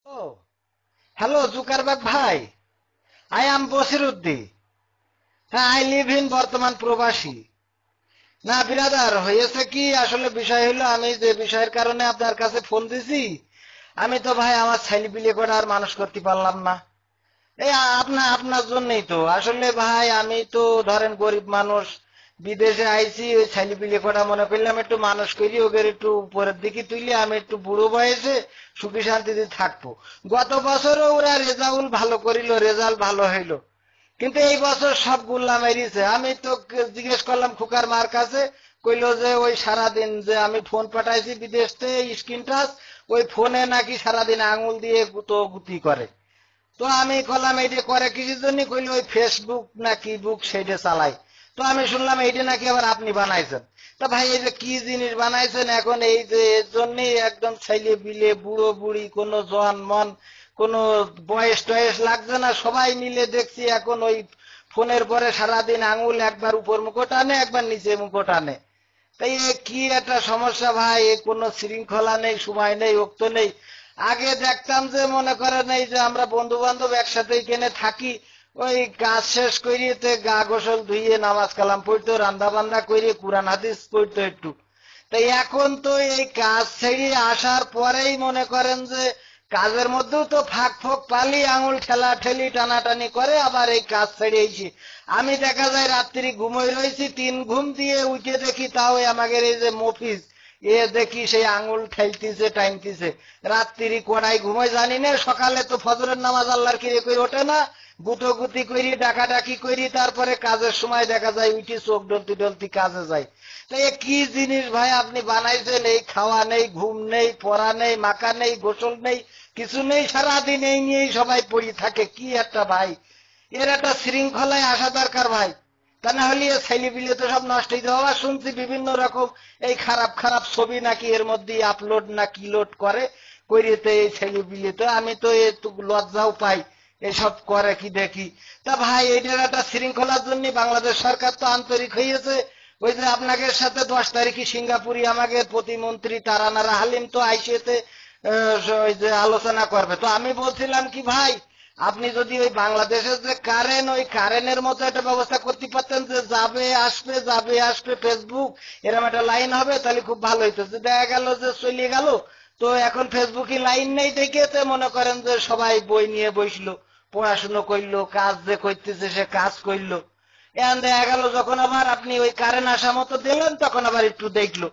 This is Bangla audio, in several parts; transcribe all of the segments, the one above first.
Oh, hello, Zuckerberg ভাই। I am বসিরউদ্দি। হ্যাঁ, I live in বর্তমান প্রবাসী। না বিরাদার, হয়েছে কি আসলে বিষয় হলো আমি যে বিষয়ের কারণে আপনার কাছে ফোন দিছি, আমি তো ভাই আমার ছেলে পিলে করে আর মানুষ করতে পারলাম না। এই আপনার জন্যই তো আসলে ভাই, আমি তো ধরেন গরিব মানুষ, বিদেশে আইছি, ওই ছেলে পিলে করা মনে করলাম একটু মানুষ করি, ওদের একটু উপরের দিকে তুইলে আমি একটু বুড়ো বয়সে সুখী শান্তিতে থাকবো। গত বছরও ওরা রেজাল্ট ভালো করিল, রেজাল্ট ভালো হইলো, কিন্তু এই বছর সব গুল্লা মেরিছে। আমি তো জিজ্ঞেস করলাম খুকার মার কাছে, কইলো যে ওই সারাদিন যে আমি ফোন পাঠাইছি বিদেশ থেকে স্ক্রিন টাচ, ওই ফোনে নাকি সারাদিন আঙুল দিয়ে গুতো গুতি করে। তো আমি কলাম এইটা করে কিসের জন্য, কইলো ওই ফেসবুক না কি বুক সেইটা চালাই। তো আমি শুনলাম এইটা নাকি আবার আপনি বানাইছেন। তা ভাই এই যে কি জিনিস বানাইছেন এখন, এই যে এর জন্যই একদম ছেলে বিলে বুড়ো বুড়ি কোনো জন মন কোনো বয়স টয়স লাগছে না, সবাই মিলে দেখছি এখন ওই ফোনের পরে সারাদিন আঙুল একবার উপর মুখো টানে একবার নিচে মুখো টানে। তাই এ কি একটা সমস্যা ভাই, এ কোনো শৃঙ্খলা নেই, সময় নেই, ওক্ত নেই। আগে দেখতাম যে মনে করেন এই যে আমরা বন্ধু বান্ধব একসাথে এখানে থাকি, ওই কাজ শেষ করিয়ে গা গোসল ধুইয়ে নামাজ কালাম পড়তো, রান্না বান্না করিয়ে কোরআন হাদিস পড়তো একটু। তাই এখন তো এই কাজ ছেড়ে আসার পরেই মনে করেন যে কাজের মধ্যেও তো ফাঁক ফোক পালি, আঙুল ঠেলা ঠেলি টানাটানি করে, আবার এই কাজ ছেড়েছি। আমি দেখা যায় রাত্রি ঘুমোই রয়েছি, 3 ঘুম দিয়ে উঠে দেখি তাও আমাদের এই যে মফিজ, এ দেখি সেই আঙুল ঠেলতিছে টাইমতিছে। রাত্রি কোনায় ঘুমোই জানি না, সকালে তো ফজরের নামাজ আল্লাহর কিরে করে ওঠে না, গুটোগুতি করি ডাকাডাকি করি, তারপরে কাজের সময় দেখা যায় উঠি চোখ ডলতি ডলতি কাজে যায়। তো এ কি জিনিস ভাই আপনি বানাইছেন, এই খাওয়া নেই, ঘুম নেই, পড়া নেই, মাখা নেই, গোসল নেই, কিছু নেই, সারাদিন এই নিয়েই সবাই পড়ি থাকে, কি একটা ভাই। এর একটা শৃঙ্খলায় আসা দরকার ভাই, তা না হলে ছেলে পিলে তো সব নষ্ট হয়ে যাওয়া। শুনছি বিভিন্ন রকম এই খারাপ খারাপ ছবি নাকি এর মধ্যে আপলোড না কি লোড করে করিতে এই ছেলে পিলে, তো আমি তো একটু লজ্জাও পাই এসব করে কি দেখি। তা ভাই এটার একটা শৃঙ্খলার জন্য বাংলাদেশ সরকার তো আন্তরিক হয়েছে। ওই যে আপনাদের সাথে 10 তারিখে সিঙ্গাপুরি আমাদের প্রতিমন্ত্রী তারানারা হালিম তো আইসিতে ওই যে আলোচনা করবে। তো আমি বলছিলাম কি ভাই, আপনি যদি ওই বাংলাদেশের যে কারেন্ট, ওই কারেন্টের মতো একটা ব্যবস্থা করতে পারতেন যে যাবে আসবে যাবে আসবে ফেসবুক, এরকম একটা লাইন হবে, তাহলে খুব ভালো হইতো। যে দেখা গেল যে চলে গেল, তো এখন ফেসবুকে লাইন নেই দেখে মনে করেন যে সবাই বই নিয়ে বসলো, পড়াশুনো করলো, কাজ যে করতেছে সে কাজ করলো। এখন দেখা গেল যখন আবার আপনি ওই কারেন্ট আসা মতো দিলেন, তখন আবার একটু দেখলো।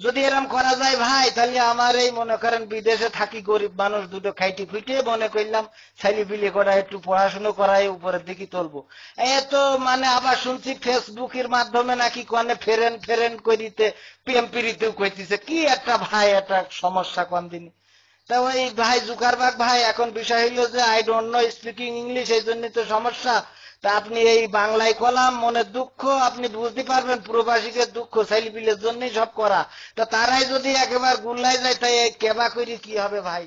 যদি এরম করা যায় ভাই, তাহলে আমার এই মনে করেন বিদেশে থাকি গরিব মানুষ, দুটো খাইটি খুইটে মনে করলাম ছেলে পিলে করা একটু পড়াশুনো করাই উপরের দিকে তুলবো। এত মানে আবার শুনছি ফেসবুকের মাধ্যমে নাকি কনে ফেরেন ফেরেন করিতে প্রেম প্রীতিও করতেছে, কি একটা ভাই একটা সমস্যা কোন দিন। তা ওই ভাই জুকারবার্গ ভাই, এখন বিষয় হইলো যে I don't know speaking English, এই জন্য তো সমস্যা। তা আপনি এই বাংলায় কলাম মনের দুঃখ, আপনি বুঝতে পারবেন প্রবাসীদের দুঃখ, ছেলেপিলের জন্যই সব করা। তা তারাই যদি একেবারে গুল্লাই যায়, তাই কেবা করি কি হবে ভাই।